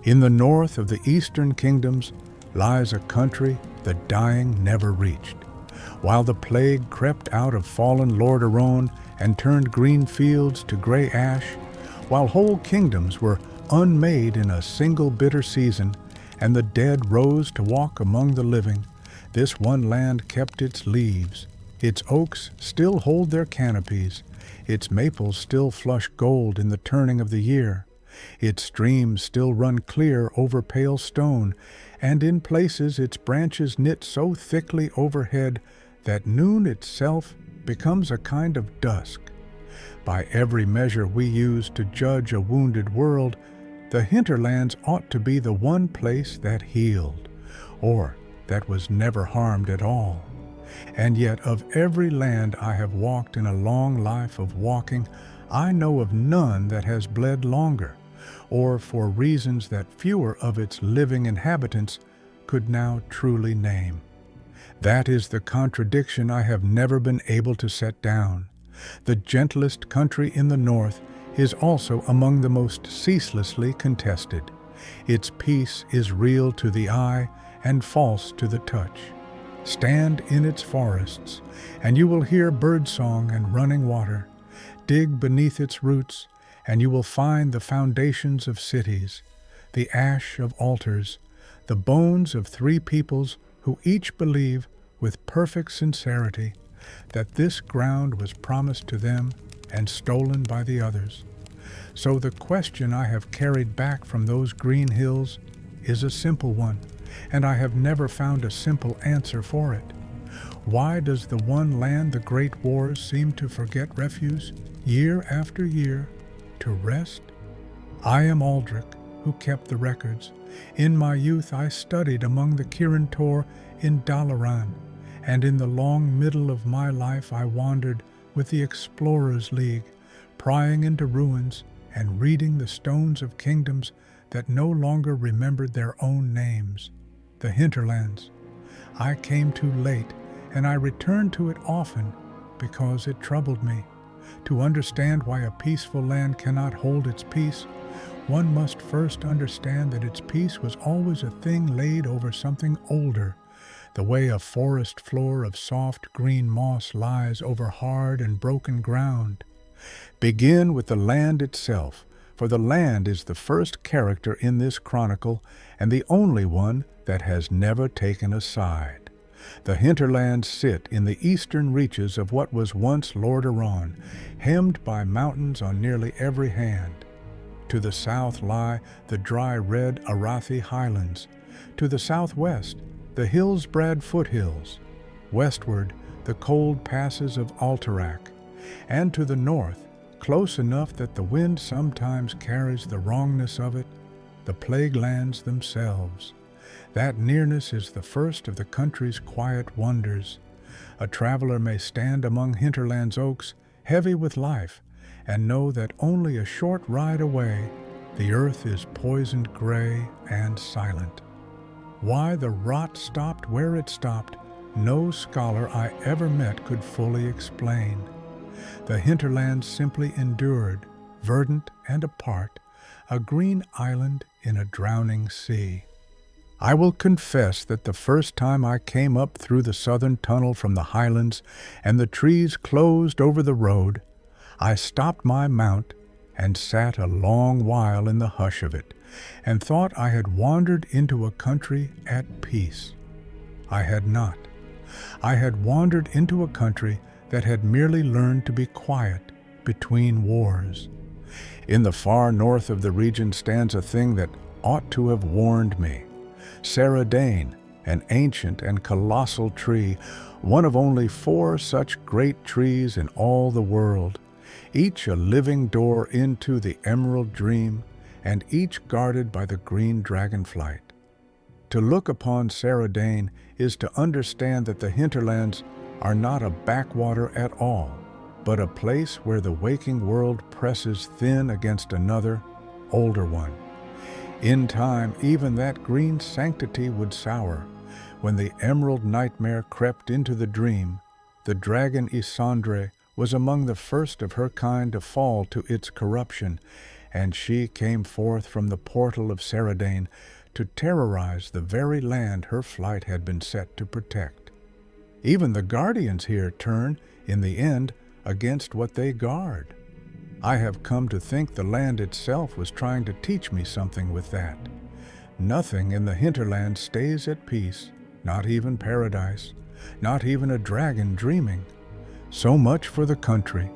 In the north of the eastern kingdoms lies a country the dying never reached. While the plague crept out of fallen Lordaeron and turned green fields to gray ash, while whole kingdoms were unmade in a single bitter season, and the dead rose to walk among the living, this one land kept its leaves. Its oaks still hold their canopies, its maples still flush gold in the turning of the year, its streams still run clear over pale stone, and in places its branches knit so thickly overhead that noon itself becomes a kind of dusk. By every measure we use to judge a wounded world, the hinterlands ought to be the one place that healed, or that was never harmed at all. And yet of every land I have walked in a long life of walking, I know of none that has bled longer, or for reasons that fewer of its living inhabitants could now truly name. That is the contradiction I have never been able to set down. The gentlest country in the north is also among the most ceaselessly contested. Its peace is real to the eye and false to the touch. Stand in its forests, and you will hear birdsong and running water. Dig beneath its roots, and you will find the foundations of cities, the ash of altars, the bones of three peoples who each believe with perfect sincerity that this ground was promised to them and stolen by the others. So the question I have carried back from those green hills is a simple one, and I have never found a simple answer for it. Why does the one land the great wars seem to forget refuse, year after year, to rest? I am Aldrich, who kept the records. In my youth I studied among the Kirin Tor in Dalaran, and in the long middle of my life I wandered with the Explorers' League, prying into ruins and reading the stones of kingdoms that no longer remembered their own names, the hinterlands. I came too late, and I returned to it often because it troubled me. To understand why a peaceful land cannot hold its peace, one must first understand that its peace was always a thing laid over something older, the way a forest floor of soft green moss lies over hard and broken ground. Begin with the land itself, for the land is the first character in this chronicle and the only one that has never taken a side. The hinterlands sit in the eastern reaches of what was once Lordaeron, hemmed by mountains on nearly every hand. To the south lie the dry red Arathi highlands. To the southwest, the Hillsbrad foothills. Westward, the cold passes of Alterac. And to the north, close enough that the wind sometimes carries the wrongness of it, the plague lands themselves. That nearness is the first of the country's quiet wonders. A traveler may stand among hinterlands oaks, heavy with life, and know that only a short ride away, the earth is poisoned gray and silent. Why the rot stopped where it stopped, no scholar I ever met could fully explain. The hinterlands simply endured, verdant and apart, a green island in a drowning sea. I will confess that the first time I came up through the southern tunnel from the highlands and the trees closed over the road, I stopped my mount and sat a long while in the hush of it, and thought I had wandered into a country at peace. I had not. I had wandered into a country that had merely learned to be quiet between wars. In the far north of the region stands a thing that ought to have warned me. Saradane, an ancient and colossal tree, one of only 4 such great trees in all the world, each a living door into the emerald dream, and each guarded by the green dragonflight. To look upon Saradane is to understand that the hinterlands are not a backwater at all, but a place where the waking world presses thin against another, older one. In time, even that green sanctity would sour. When the emerald nightmare crept into the dream, the dragon Isandre was among the first of her kind to fall to its corruption, and she came forth from the portal of Seradane to terrorize the very land her flight had been set to protect. Even the guardians here turn, in the end, against what they guard. I have come to think the land itself was trying to teach me something with that. Nothing in the hinterlands stays at peace, not even paradise, not even a dragon dreaming. So much for the country.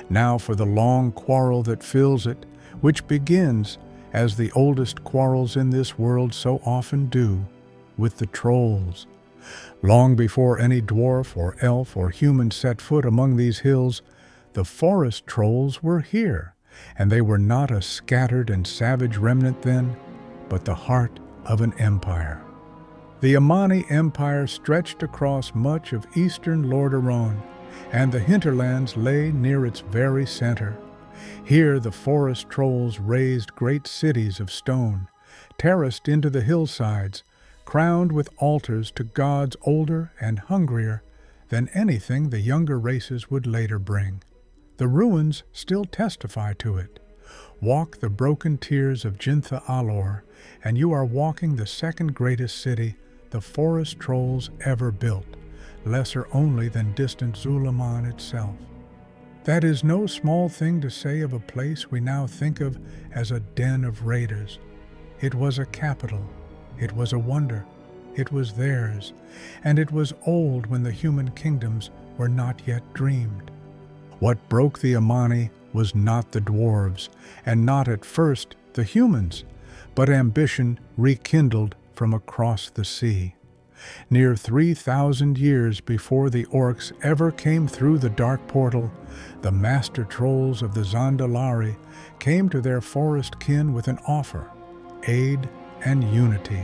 Now for the long quarrel that fills it, which begins, as the oldest quarrels in this world so often do, with the trolls. Long before any dwarf or elf or human set foot among these hills, the forest trolls were here, and they were not a scattered and savage remnant then, but the heart of an empire. The Amani Empire stretched across much of eastern Lordaeron, and the hinterlands lay near its very center. Here the forest trolls raised great cities of stone, terraced into the hillsides, crowned with altars to gods older and hungrier than anything the younger races would later bring. The ruins still testify to it. Walk the broken tiers of Jintha'Alor, and you are walking the second greatest city the forest trolls ever built, lesser only than distant Zul'Aman itself. That is no small thing to say of a place we now think of as a den of raiders. It was a capital. It was a wonder. It was theirs, and it was old when the human kingdoms were not yet dreamed. What broke the Amani was not the dwarves, and not at first the humans, but ambition rekindled from across the sea. Near 3,000 years before the orcs ever came through the dark portal, the master trolls of the Zandalari came to their forest kin with an offer, aid and unity,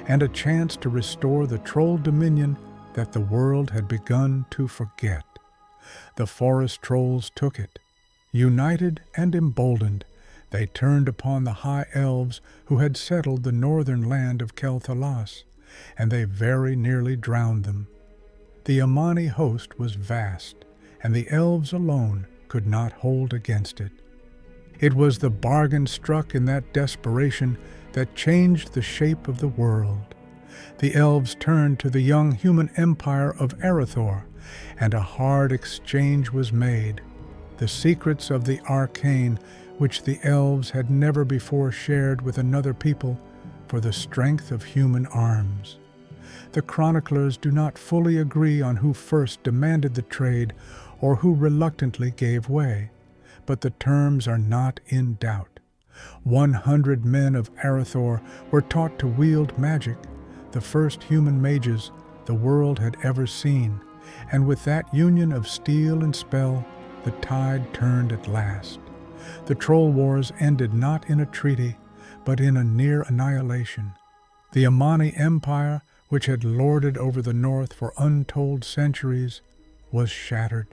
and a chance to restore the troll dominion that the world had begun to forget. The forest trolls took it. United and emboldened, they turned upon the high elves who had settled the northern land of Quel'Thalas, and they very nearly drowned them. The Amani host was vast, and the elves alone could not hold against it. It was the bargain struck in that desperation that changed the shape of the world. The elves turned to the young human empire of Erythor, and a hard exchange was made. The secrets of the arcane, which the elves had never before shared with another people, for the strength of human arms. The chroniclers do not fully agree on who first demanded the trade or who reluctantly gave way, but the terms are not in doubt. 100 men of Erythor were taught to wield magic, the first human mages the world had ever seen, and with that union of steel and spell, the tide turned at last. The troll wars ended not in a treaty, but in a near annihilation. The Amani Empire, which had lorded over the north for untold centuries, was shattered.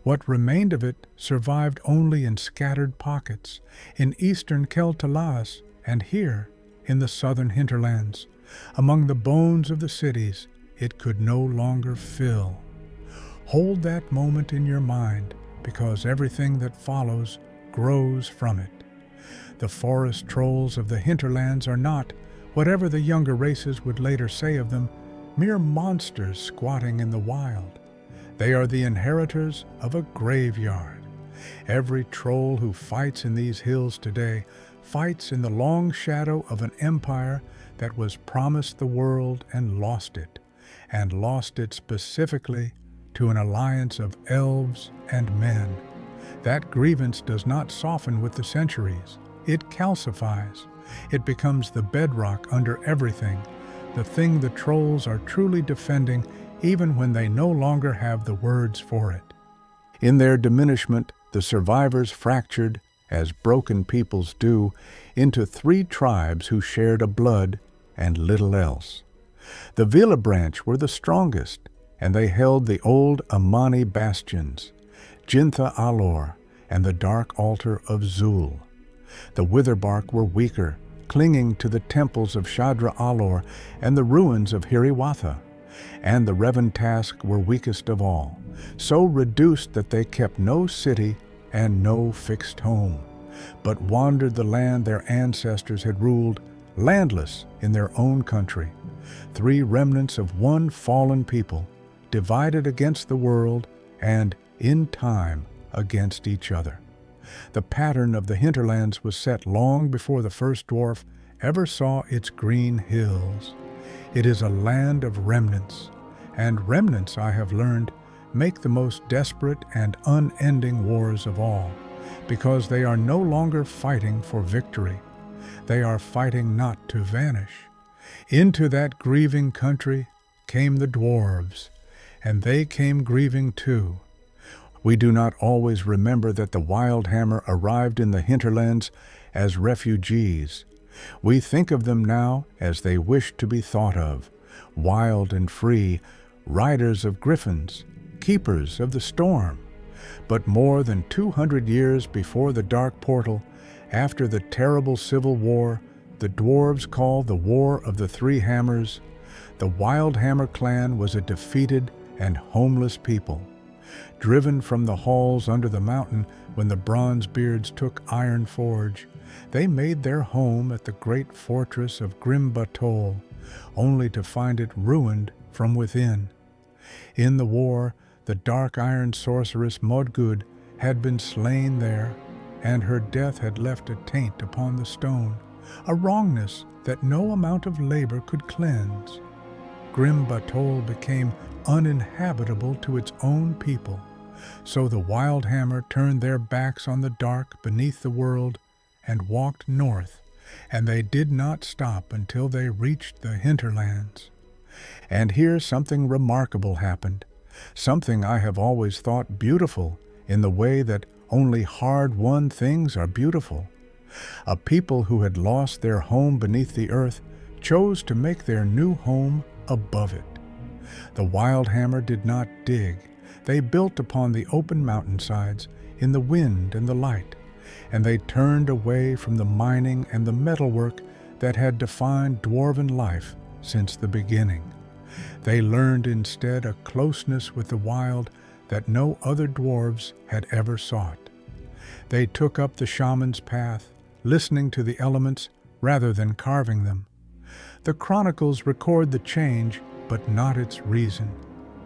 What remained of it survived only in scattered pockets, in eastern Quel'Thalas, and here, in the southern hinterlands, among the bones of the cities it could no longer fill. Hold that moment in your mind, because everything that follows grows from it. The forest trolls of the hinterlands are not, whatever the younger races would later say of them, mere monsters squatting in the wild. They are the inheritors of a graveyard. Every troll who fights in these hills today fights in the long shadow of an empire that was promised the world and lost it specifically to an alliance of elves and men. That grievance does not soften with the centuries. It calcifies. It becomes the bedrock under everything, the thing the trolls are truly defending even when they no longer have the words for it. In their diminishment, the survivors fractured, as broken peoples do, into 3 tribes who shared a blood and little else. The Vila branch were the strongest, and they held the old Amani bastions, Jintha'Alor, and the dark altar of Zul. The Witherbark were weaker, clinging to the temples of Shadra'Alor and the ruins of Hiriwatha, and the Revantask were weakest of all, so reduced that they kept no city and no fixed home. but wandered the land their ancestors had ruled, landless in their own country. 3 remnants of one fallen people, divided against the world and, in time, against each other. The pattern of the hinterlands was set long before the first dwarf ever saw its green hills. It is a land of remnants, and remnants, I have learned, make the most desperate and unending wars of all, because they are no longer fighting for victory. They are fighting not to vanish. Into that grieving country came the dwarves, and they came grieving too. We do not always remember that the Wildhammer arrived in the hinterlands as refugees. We think of them now as they wish to be thought of, wild and free, riders of griffins, keepers of the storm. But more than 200 years before the Dark Portal, after the terrible civil war the dwarves call the War of the Three Hammers, the Wildhammer clan was a defeated and homeless people. Driven from the halls under the mountain when the Bronzebeards took Iron Forge, they made their home at the great fortress of Jintha'Alor, only to find it ruined from within. In the war, the dark iron sorceress Modgud had been slain there, and her death had left a taint upon the stone, a wrongness that no amount of labor could cleanse. Jintha'Alor became uninhabitable to its own people, so the Wildhammer turned their backs on the dark beneath the world and walked north, and they did not stop until they reached the hinterlands. And here something remarkable happened, something I have always thought beautiful in the way that only hard-won things are beautiful. A people who had lost their home beneath the earth chose to make their new home above it. The Wildhammer did not dig. They built upon the open mountainsides, in the wind and the light, and they turned away from the mining and the metalwork that had defined dwarven life since the beginning. They learned instead a closeness with the wild that no other dwarves had ever sought. They took up the shaman's path, listening to the elements rather than carving them. The chronicles record the change, but not its reason.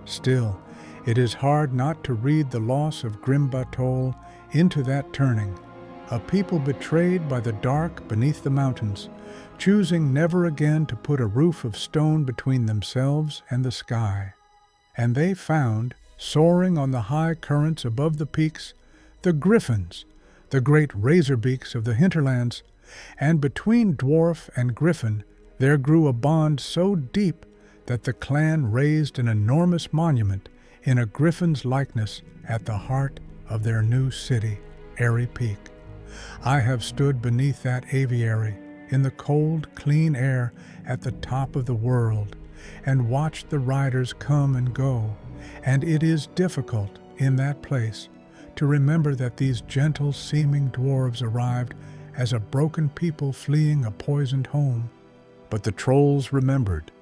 Still, it is hard not to read the loss of Jintha'Alor into that turning, a people betrayed by the dark beneath the mountains, choosing never again to put a roof of stone between themselves and the sky. And they found, soaring on the high currents above the peaks, the griffins, the great razorbeaks of the hinterlands, and between dwarf and griffin there grew a bond so deep that the clan raised an enormous monument in a griffin's likeness at the heart of their new city, Aerie Peak. I have stood beneath that aviary in the cold, clean air at the top of the world and watched the riders come and go, and it is difficult in that place to remember that these gentle-seeming dwarves arrived as a broken people fleeing a poisoned home. But the trolls remembered.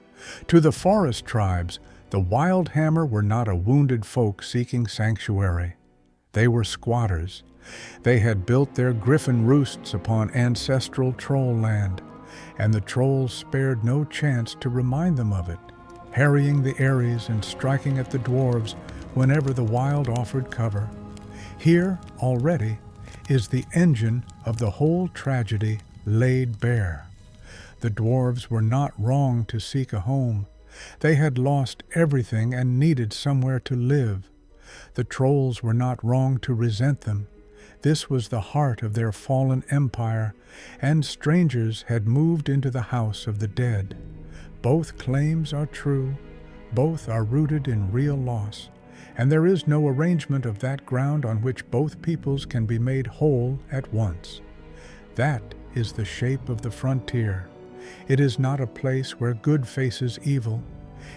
To the forest tribes, the Wildhammer were not a wounded folk seeking sanctuary. They were squatters. They had built their griffin roosts upon ancestral troll land, and the trolls spared no chance to remind them of it, harrying the Aeries and striking at the dwarves whenever the wild offered cover. Here, already, is the engine of the whole tragedy laid bare. The dwarves were not wrong to seek a home. They had lost everything and needed somewhere to live. The trolls were not wrong to resent them. This was the heart of their fallen empire, and strangers had moved into the house of the dead. Both claims are true, both are rooted in real loss, and there is no arrangement of that ground on which both peoples can be made whole at once. That is the shape of the frontier. It is not a place where good faces evil.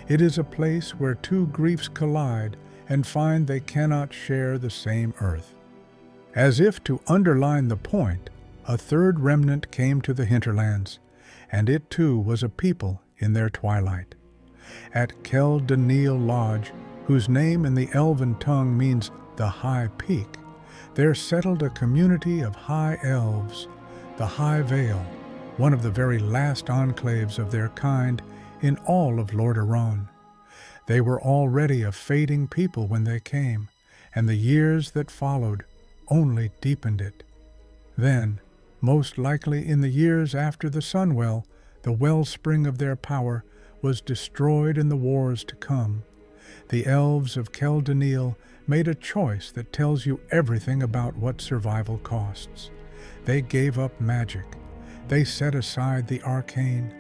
It is a place where two griefs collide and find they cannot share the same earth. As if to underline the point, a third remnant came to the hinterlands, and it too was a people in their twilight. At Quel'Danil Lodge, whose name in the elven tongue means the high peak, there settled a community of high elves, the High Vale, one of the very last enclaves of their kind in all of Lordaeron. They were already a fading people when they came, and the years that followed only deepened it. Then, most likely in the years after the Sunwell, the wellspring of their power was destroyed in the wars to come. The elves of Quel'Danil made a choice that tells you everything about what survival costs. They gave up magic. They set aside the arcane,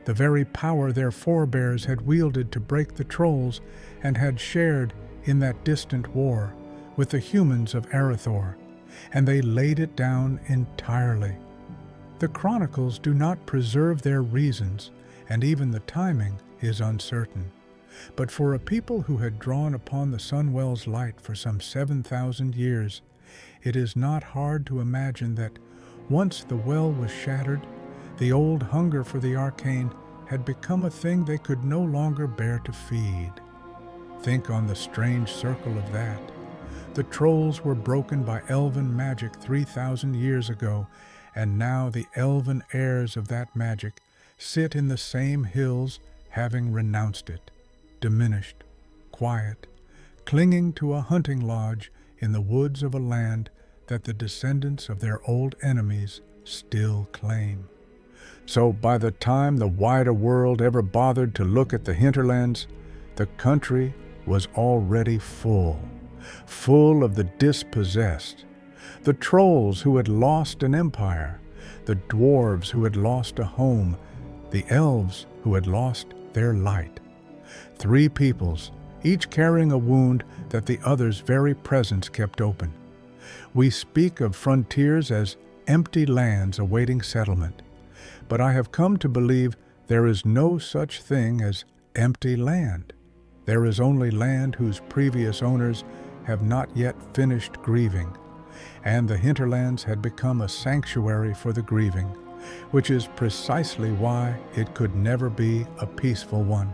the very power their forebears had wielded to break the trolls and had shared in that distant war with the humans of Arathor, and they laid it down entirely. The chronicles do not preserve their reasons, and even the timing is uncertain. But for a people who had drawn upon the Sunwell's light for some 7,000 years, it is not hard to imagine that, once the well was shattered, the old hunger for the arcane had become a thing they could no longer bear to feed. Think on the strange circle of that. The trolls were broken by elven magic 3,000 years ago, and now the elven heirs of that magic sit in the same hills, having renounced it, diminished, quiet, clinging to a hunting lodge in the woods of a land that the descendants of their old enemies still claim. So by the time the wider world ever bothered to look at the hinterlands, the country was already full of the dispossessed, the trolls who had lost an empire, the dwarves who had lost a home, the elves who had lost their light. 3 peoples, each carrying a wound that the other's very presence kept open. We speak of frontiers as empty lands awaiting settlement, but I have come to believe there is no such thing as empty land. There is only land whose previous owners have not yet finished grieving, and the hinterlands had become a sanctuary for the grieving, which is precisely why it could never be a peaceful one.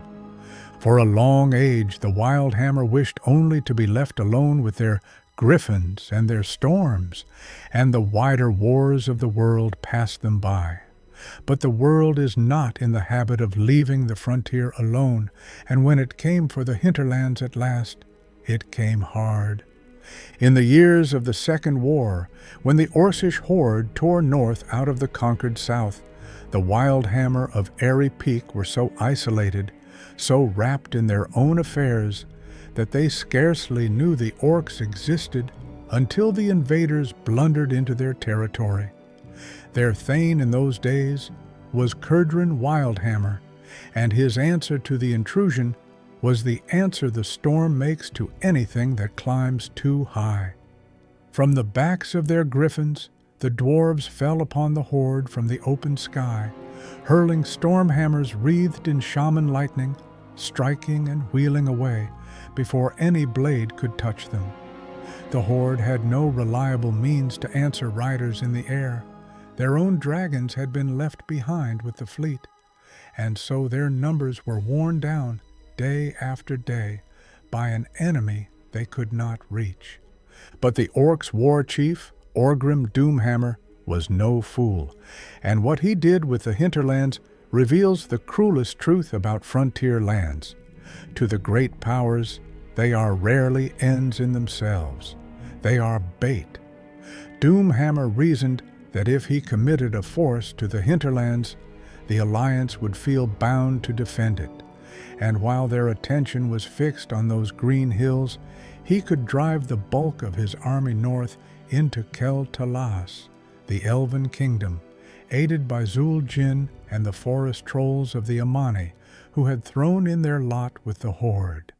For a long age the Wildhammer wished only to be left alone with their griffins and their storms, and the wider wars of the world passed them by. But the world is not in the habit of leaving the frontier alone, and when it came for the hinterlands at last, it came hard. In the years of the Second War, when the Orcish horde tore north out of the conquered south, the Wildhammer of Aerie Peak were so isolated, so wrapped in their own affairs, that they scarcely knew the orcs existed until the invaders blundered into their territory. Their thane in those days was Curdran Wildhammer, and his answer to the intrusion was the answer the storm makes to anything that climbs too high. From the backs of their griffins, the dwarves fell upon the horde from the open sky, hurling storm hammers wreathed in shaman lightning, striking and wheeling away before any blade could touch them. The horde had no reliable means to answer riders in the air. Their own dragons had been left behind with the fleet, and so their numbers were worn down day after day by an enemy they could not reach. But the orcs' war chief, Orgrim Doomhammer, was no fool, and what he did with the hinterlands reveals the cruelest truth about frontier lands. To the great powers, they are rarely ends in themselves. They are bait. Doomhammer reasoned that if he committed a force to the hinterlands, the Alliance would feel bound to defend it, and while their attention was fixed on those green hills, he could drive the bulk of his army north into Quel'Thalas, the elven kingdom, aided by Zul'jin and the forest trolls of the Amani, who had thrown in their lot with the horde.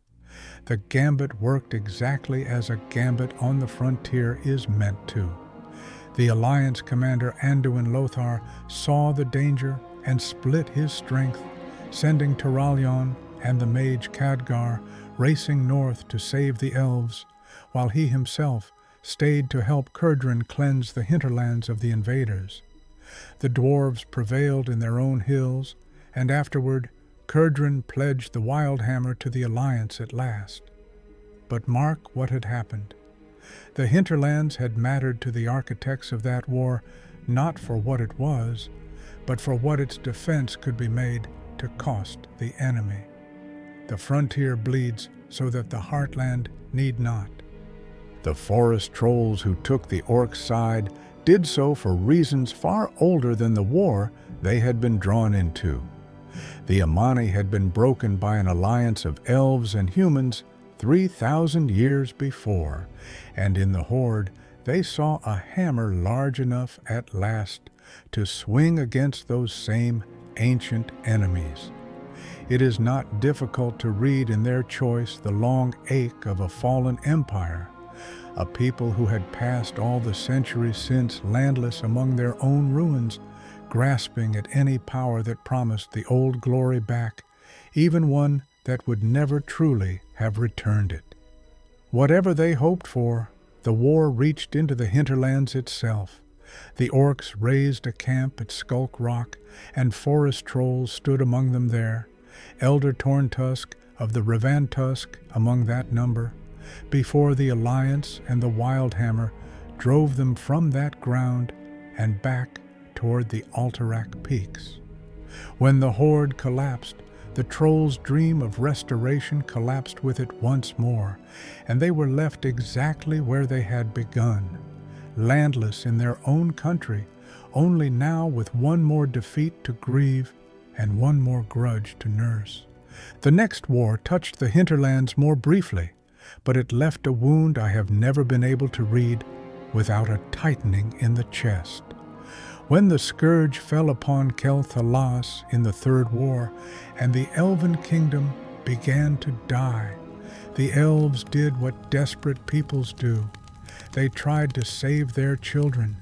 The gambit worked exactly as a gambit on the frontier is meant to. The Alliance commander Anduin Lothar saw the danger and split his strength, sending Turalyon and the mage Khadgar racing north to save the elves, while he himself stayed to help Curdran cleanse the hinterlands of the invaders. The dwarves prevailed in their own hills, and afterward Curdran pledged the Wildhammer to the Alliance at last. But mark what had happened. The hinterlands had mattered to the architects of that war not for what it was, but for what its defense could be made to cost the enemy. The frontier bleeds so that the heartland need not. The forest trolls who took the orcs' side did so for reasons far older than the war they had been drawn into. The Amani had been broken by an alliance of elves and humans 3,000 years before, and in the horde they saw a hammer large enough at last to swing against those same ancient enemies. It is not difficult to read in their choice the long ache of a fallen empire, a people who had passed all the centuries since landless among their own ruins, grasping at any power that promised the old glory back, even one that would never truly have returned it. Whatever they hoped for, the war reached into the hinterlands itself. The orcs raised a camp at Skulk Rock, and forest trolls stood among them there, Elder Torntusk of the Revantusk among that number, before the Alliance and the Wildhammer drove them from that ground and back toward the Alterac peaks. When the horde collapsed, the trolls' dream of restoration collapsed with it once more, and they were left exactly where they had begun, landless in their own country, only now with one more defeat to grieve and one more grudge to nurse. The next war touched the hinterlands more briefly, but it left a wound I have never been able to read without a tightening in the chest. When the scourge fell upon Quel'Thalas in the Third War, and the elven kingdom began to die, the elves did what desperate peoples do. They tried to save their children.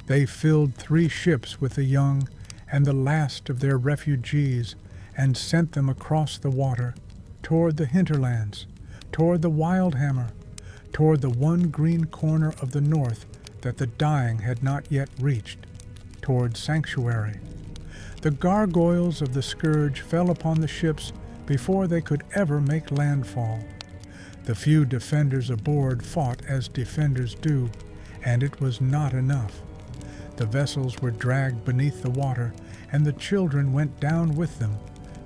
They filled 3 ships with the young and the last of their refugees and sent them across the water toward the hinterlands, toward the Wildhammer, toward the one green corner of the north that the dying had not yet reached, toward Sanctuary. The gargoyles of the scourge fell upon the ships before they could ever make landfall. The few defenders aboard fought as defenders do, and it was not enough. The vessels were dragged beneath the water, and the children went down with them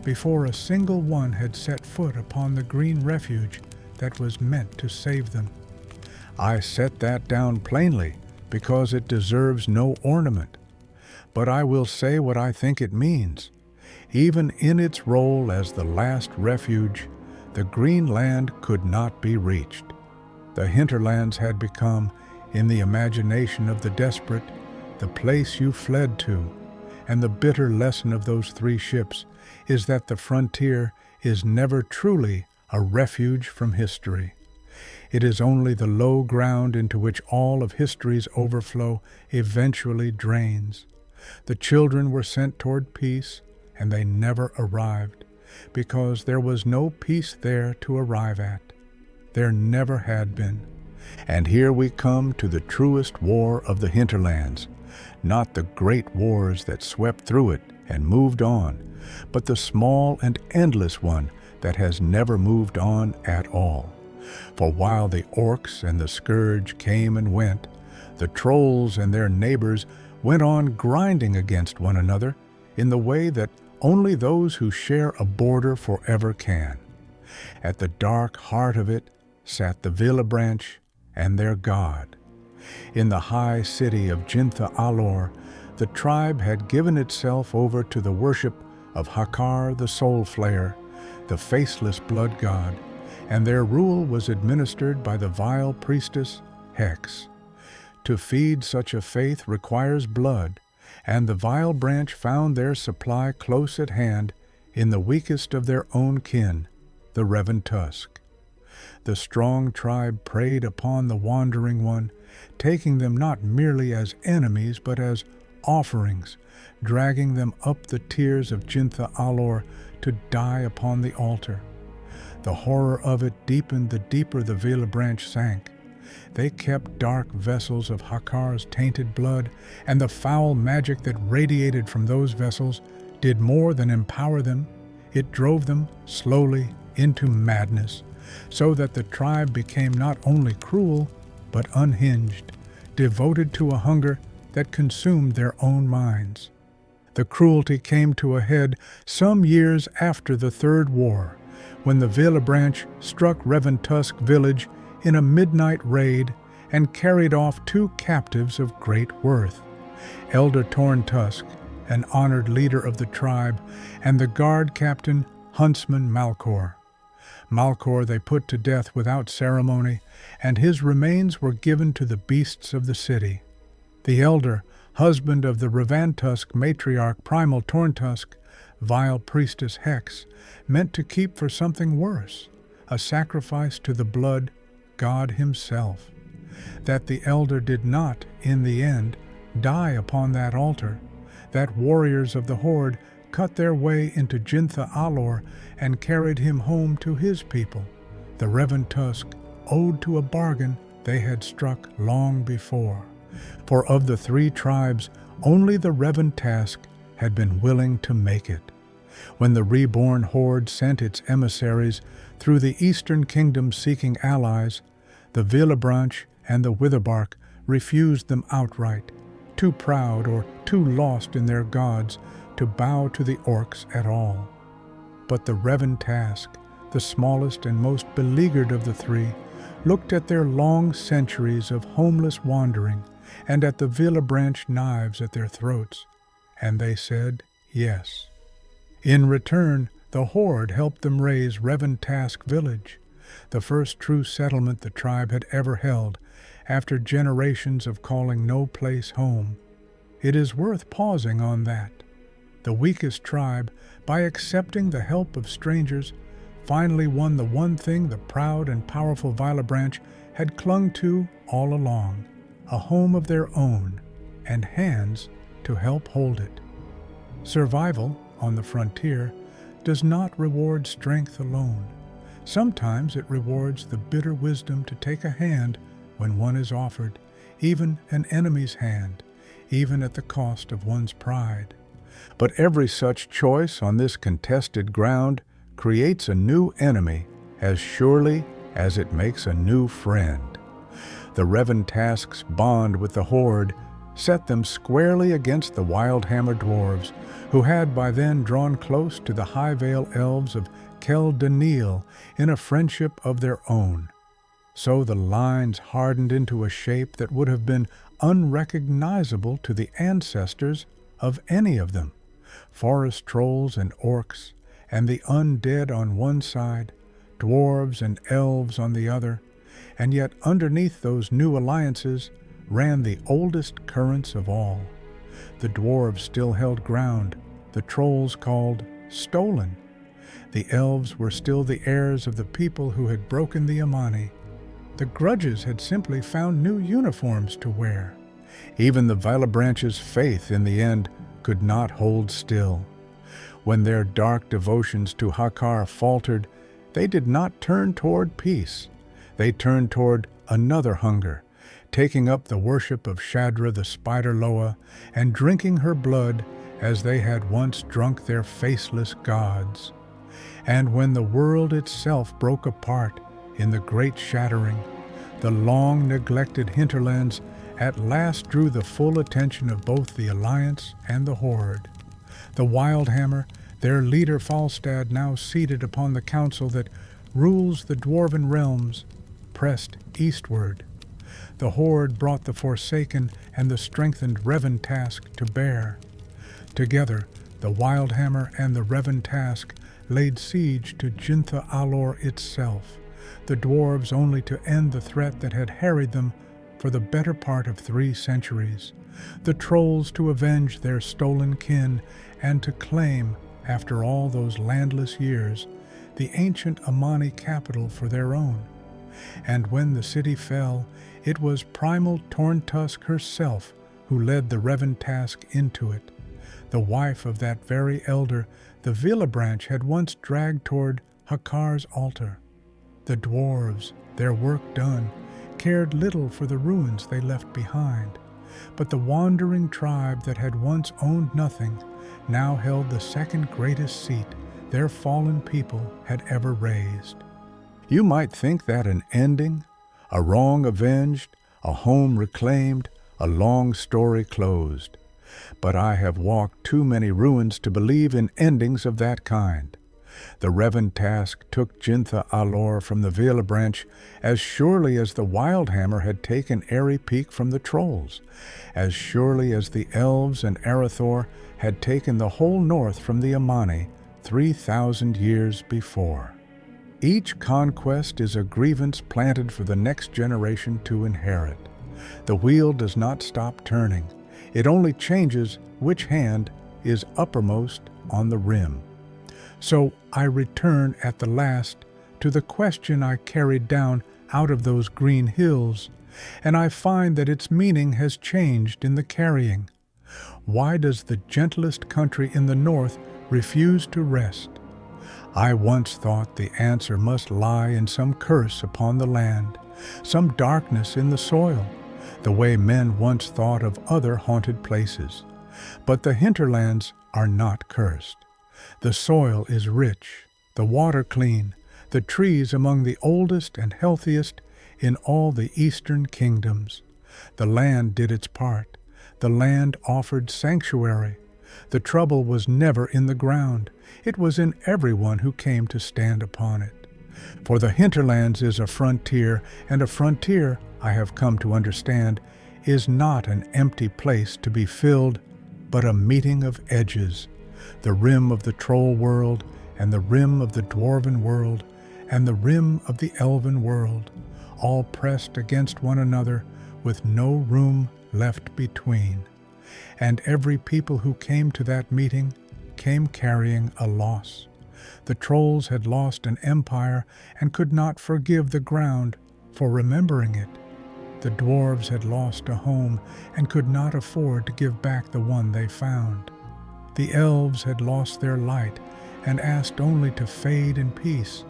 before a single one had set foot upon the green refuge that was meant to save them. I set that down plainly because it deserves no ornament, but I will say what I think it means. Even in its role as the last refuge, the green land could not be reached. The hinterlands had become, in the imagination of the desperate, the place you fled to, and the bitter lesson of those 3 ships is that the frontier is never truly a refuge from history. It is only the low ground into which all of history's overflow eventually drains. The children were sent toward peace, and they never arrived, because there was no peace there to arrive at. There never had been. And here we come to the truest war of the hinterlands, not the great wars that swept through it and moved on, but the small and endless one that has never moved on at all. For while the orcs and the scourge came and went, the trolls and their neighbors went on grinding against one another in the way that only those who share a border forever can. At the dark heart of it sat the Villabranch and their god. In the high city of Jintha'Alor, the tribe had given itself over to the worship of Hakar the Soul Flayer, the faceless blood god, and their rule was administered by the vile priestess Hex. To feed such a faith requires blood, and the vile branch found their supply close at hand in the weakest of their own kin, the Revantusk. The strong tribe preyed upon the wandering one, taking them not merely as enemies but as offerings, dragging them up the tiers of Jintha'Alor to die upon the altar. The horror of it deepened the deeper the Villabranch sank. They kept dark vessels of Hakar's tainted blood, and the foul magic that radiated from those vessels did more than empower them. It drove them slowly into madness, so that the tribe became not only cruel, but unhinged, devoted to a hunger that consumed their own minds. The cruelty came to a head some years after the Third War, when the Villebranche struck Reventusk village in a midnight raid and carried off 2 captives of great worth, Elder Torntusk, an honored leader of the tribe, and the guard captain Huntsman Malcor. Malcor they put to death without ceremony, and his remains were given to the beasts of the city. The elder, husband of the Revantusk matriarch Primal Torntusk, vile priestess Hex, meant to keep for something worse, a sacrifice to the blood God himself. That the elder did not, in the end, die upon that altar, that warriors of the Horde cut their way into Jintha'Alor and carried him home to his people, the Revantusk owed to a bargain they had struck long before. For of the 3 tribes, only the Revantusk had been willing to make it. When the reborn Horde sent its emissaries through the eastern kingdoms seeking allies, the Villebranche and the Witherbark refused them outright, too proud or too lost in their gods to bow to the orcs at all. But the Revantusk, the smallest and most beleaguered of the 3, looked at their long centuries of homeless wandering and at the Villebranche knives at their throats, and they said yes. In return, the Horde helped them raise Revantusk village, the first true settlement the tribe had ever held, after generations of calling no place home. It is worth pausing on that. The weakest tribe, by accepting the help of strangers, finally won the one thing the proud and powerful Villebranche had clung to all along, a home of their own, and hands to help hold it. Survival, on the frontier, does not reward strength alone. Sometimes it rewards the bitter wisdom to take a hand when one is offered, even an enemy's hand, even at the cost of one's pride. But every such choice on this contested ground creates a new enemy as surely as it makes a new friend. The Revantusk's bond with the Horde set them squarely against the Wildhammer dwarves, who had by then drawn close to the High Vale elves of Quel'Danil in a friendship of their own. So the lines hardened into a shape that would have been unrecognizable to the ancestors of any of them. Forest trolls and orcs, and the undead on one side, dwarves and elves on the other, and yet underneath those new alliances ran the oldest currents of all. The dwarves still held ground, the trolls called stolen. The elves were still the heirs of the people who had broken the Amani. The grudges had simply found new uniforms to wear. Even the Villebranche's faith in the end could not hold still. When their dark devotions to Hakar faltered, they did not turn toward peace. They turned toward another hunger, taking up the worship of Shadra the Spider-Loa and drinking her blood as they had once drunk their faceless gods. And when the world itself broke apart in the great shattering, the long-neglected hinterlands at last drew the full attention of both the Alliance and the Horde. The Wildhammer, their leader Falstad now seated upon the council that rules the dwarven realms, pressed eastward. The Horde brought the Forsaken and the strengthened Revantusk to bear. Together, the Wildhammer and the Revantusk laid siege to Jintha'Alor itself, the dwarves only to end the threat that had harried them for the better part of 3 centuries, the trolls to avenge their stolen kin and to claim, after all those landless years, the ancient Amani capital for their own. And when the city fell, it was Primal Torntusk herself who led the Revantusk into it. The wife of that very elder the Villebranche had once dragged toward Hakar's altar. The dwarves, their work done, cared little for the ruins they left behind, but the wandering tribe that had once owned nothing now held the second greatest seat their fallen people had ever raised. You might think that an ending, a wrong avenged, a home reclaimed, a long story closed. But I have walked too many ruins to believe in endings of that kind. The Revan task took Jintha'Alor from the Vela branch as surely as the Wildhammer had taken Aerie Peak from the Trolls, as surely as the Elves and Arathor had taken the whole north from the Amani 3,000 years before. Each conquest is a grievance planted for the next generation to inherit. The wheel does not stop turning. It only changes which hand is uppermost on the rim. So I return at the last to the question I carried down out of those green hills, and I find that its meaning has changed in the carrying. Why does the gentlest country in the north refuse to rest? I once thought the answer must lie in some curse upon the land, some darkness in the soil, the way men once thought of other haunted places. But the hinterlands are not cursed. The soil is rich, the water clean, the trees among the oldest and healthiest in all the eastern kingdoms. The land did its part. The land offered sanctuary. The trouble was never in the ground. It was in everyone who came to stand upon it. For the hinterlands is a frontier, and a frontier, I have come to understand, is not an empty place to be filled, but a meeting of edges, the rim of the troll world, and the rim of the dwarven world, and the rim of the elven world, all pressed against one another, with no room left between. And every people who came to that meeting came carrying a loss. The trolls had lost an empire and could not forgive the ground for remembering it. The dwarves had lost a home and could not afford to give back the one they found. The elves had lost their light and asked only to fade in peace,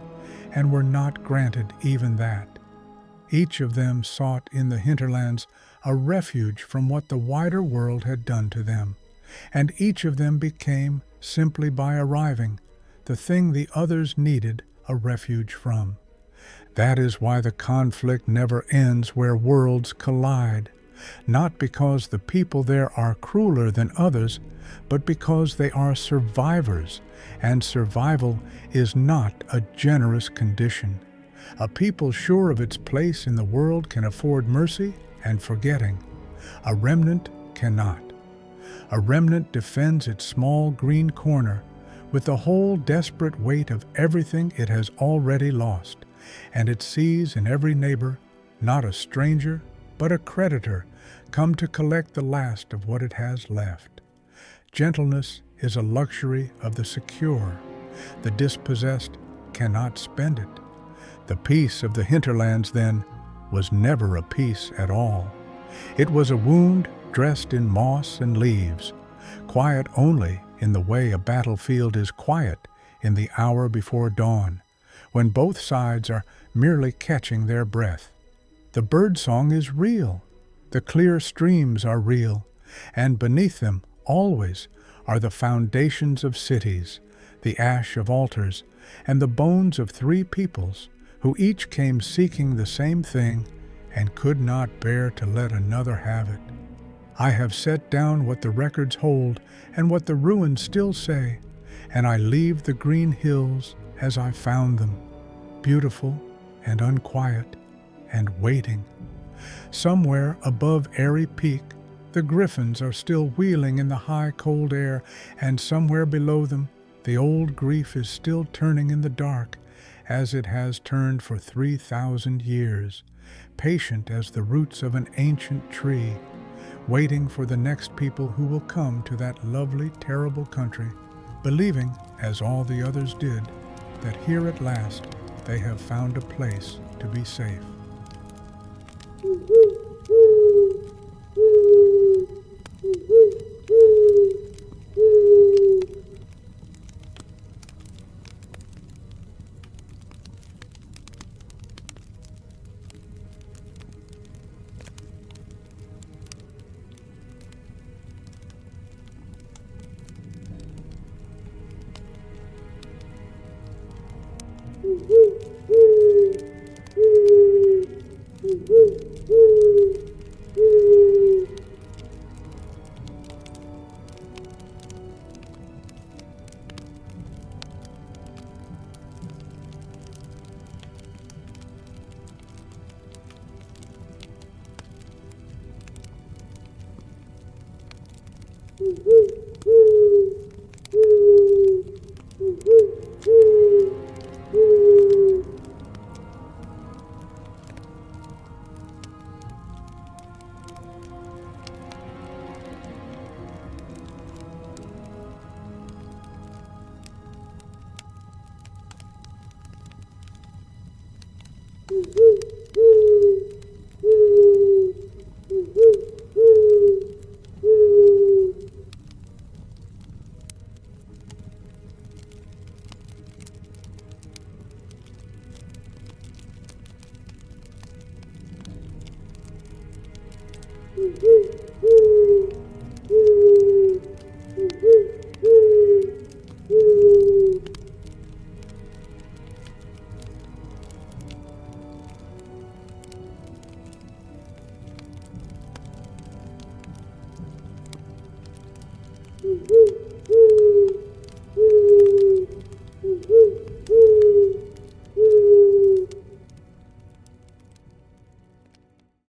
and were not granted even that. Each of them sought in the hinterlands a refuge from what the wider world had done to them, and each of them became, simply by arriving, the thing the others needed a refuge from. That is why the conflict never ends where worlds collide, not because the people there are crueler than others, but because they are survivors, and survival is not a generous condition. A people sure of its place in the world can afford mercy and forgetting. A remnant cannot. A remnant defends its small green corner with the whole desperate weight of everything it has already lost, and it sees in every neighbor not a stranger, but a creditor come to collect the last of what it has left. Gentleness is a luxury of the secure. The dispossessed cannot spend it. The peace of the hinterlands, then, was never a peace at all. It was a wound dressed in moss and leaves, quiet only in the way a battlefield is quiet in the hour before dawn, when both sides are merely catching their breath. The birdsong is real, the clear streams are real, and beneath them always are the foundations of cities, the ash of altars, and the bones of three peoples who each came seeking the same thing and could not bear to let another have it. I have set down what the records hold and what the ruins still say, and I leave the green hills as I found them, beautiful and unquiet and waiting. Somewhere above Aerie Peak, the griffins are still wheeling in the high cold air, and somewhere below them, the old grief is still turning in the dark, as it has turned for 3,000 years, patient as the roots of an ancient tree, waiting for the next people who will come to that lovely, terrible country, believing, as all the others did, that here at last they have found a place to be safe. Woo!